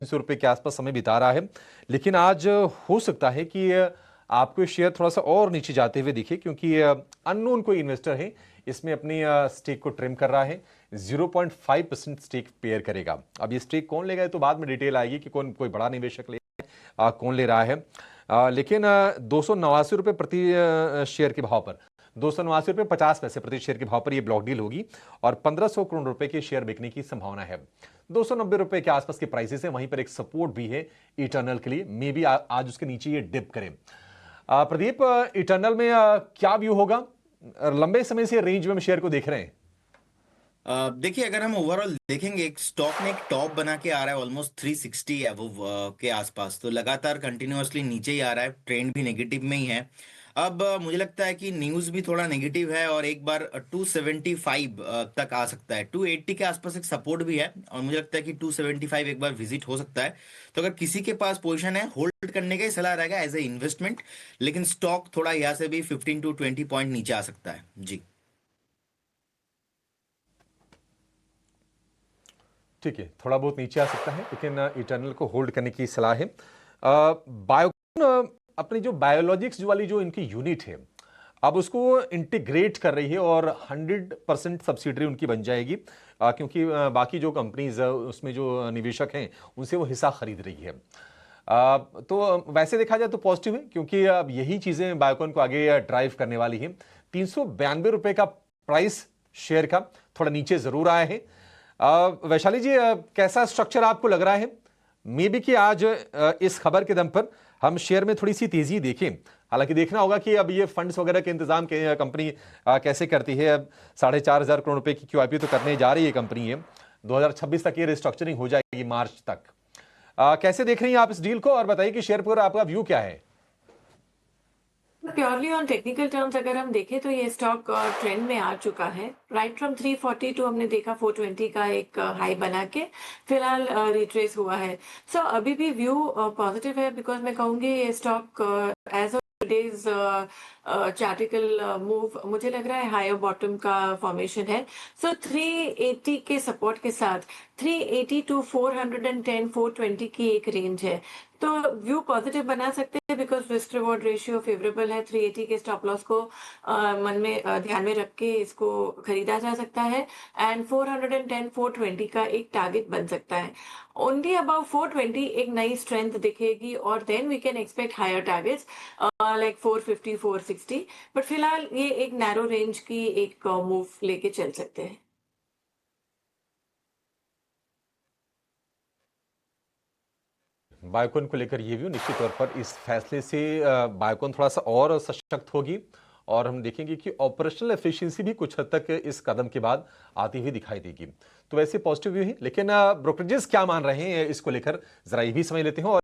₹300 के आसपास समय बिता रहा है, लेकिन आज हो सकता है कि आपको शेयर थोड़ा सा और नीचे जाते हुए दिखे, क्योंकि अननोन कोई इन्वेस्टर है इसमें अपनी स्टेक को ट्रिम कर रहा है। 0.5% स्टेक पेयर करेगा। अब ये स्टेक कौन लेगा, तो बाद में डिटेल आएगी कि कौन कोई बड़ा निवेशक ले कौन ले रहा है। लेकिन ₹289 प्रति शेयर के भाव पर, ₹289.50 प्रति शेयर के भाव पर यह ब्लॉक डील होगी और 1500 करोड़ रुपए के शेयर बिकने की संभावना है। ₹290 के आसपास के प्राइसेस है। वहीं पर एक सपोर्ट भी है इटर्नल के लिए, मे बी आज उसके नीचे ये डिप करे। प्रदीप, इटर्नल में क्या व्यू होगा? लंबे समय से रेंज में हम शेयर को देख रहे हैं। देखिए, अगर हम ओवरऑल देखेंगे, एक स्टॉक ने एक टॉप बना के आ रहा है ऑलमोस्ट 360 अबव के आसपास, तो लगातार कंटिन्यूअसली नीचे ही आ रहा है, ट्रेंड भी नेगेटिव में ही है। अब मुझे लगता है कि न्यूज भी थोड़ा नेगेटिव है और एक बार 275 तक आ सकता है। 280 के आसपास एक सपोर्ट भी है और मुझे लगता है कि 275 एक बार विजिट हो सकता है। तो अगर किसी के पास पोजीशन है, होल्ड करने का ही सलाह रहेगा एज ए इन्वेस्टमेंट, लेकिन स्टॉक थोड़ा यहाँ से भी 15 to 20 पॉइंट नीचे आ सकता है जी। ठीक है, थोड़ा बहुत नीचे आ सकता है, लेकिन इटर्नल को होल्ड करने की सलाह है। बायोकॉन अपनी जो बायोलॉजिक्स जो वाली जो इनकी यूनिट है, अब उसको इंटीग्रेट कर रही है और 100% सब्सिडरी उनकी बन जाएगी, क्योंकि बाकी जो कंपनीज उसमें जो निवेशक हैं उनसे वो हिस्सा खरीद रही है। तो वैसे देखा जाए तो पॉजिटिव है, क्योंकि अब यही चीजें बायोकॉन को आगे ड्राइव करने वाली है। ₹392 का प्राइस शेयर का थोड़ा नीचे जरूर आया है। वैशाली जी, कैसा स्ट्रक्चर आपको लग रहा है? मे बी कि आज इस खबर के दम पर हम शेयर में थोड़ी सी तेजी देखें। हालांकि देखना होगा कि अब ये फंड्स वगैरह के इंतजाम के कंपनी कैसे करती है। अब 4,500 करोड़ रुपए की QIP तो करने जा रही है कंपनी है। 2026 तक ये रिस्ट्रक्चरिंग हो जाएगी, मार्च तक। कैसे देख रही हैं आप इस डील को, और बताइए कि शेयर पर आपका व्यू क्या है? प्योरली ऑन टेक्निकल टर्म्स अगर हम देखें तो ये स्टॉक ट्रेंड में आ चुका है। राइट फ्रॉम 340 टू हमने देखा 420 का एक हाई बना के फिलहाल रिट्रेस हुआ है। सो अभी भी व्यू पॉजिटिव है, बिकॉज मैं कहूँगी ये stock as of today's article move मुझे लग रहा है हायर बॉटम का फॉर्मेशन है। सो 380 के सपोर्ट के साथ 380 टू 410 420 की एक रेंज है, तो व्यू पॉजिटिव बना सकते हैं, because risk reward ratio favourable है। 380 के स्टॉप लॉस को मन में ध्यान में रख के इसको खरीदा जा सकता है एंड 410 420 का एक टारगेट बन सकता है। ओनली अबाउट 420 एक नई स्ट्रेंथ दिखेगी और then we can expect higher targets like 450 460, but फिलहाल ये एक नैरो रेंज की एक मूव लेके चल सकते हैं। बायोकॉन को लेकर ये व्यू, निश्चित तौर पर इस फैसले से बायोकॉन थोड़ा सा और सशक्त होगी और हम देखेंगे कि ऑपरेशनल एफिशिएंसी भी कुछ हद तक इस कदम के बाद आती हुई दिखाई देगी। तो वैसे पॉजिटिव व्यू है, लेकिन ब्रोकरेजेस क्या मान रहे हैं इसको लेकर, जरा ये भी समझ लेते हैं। और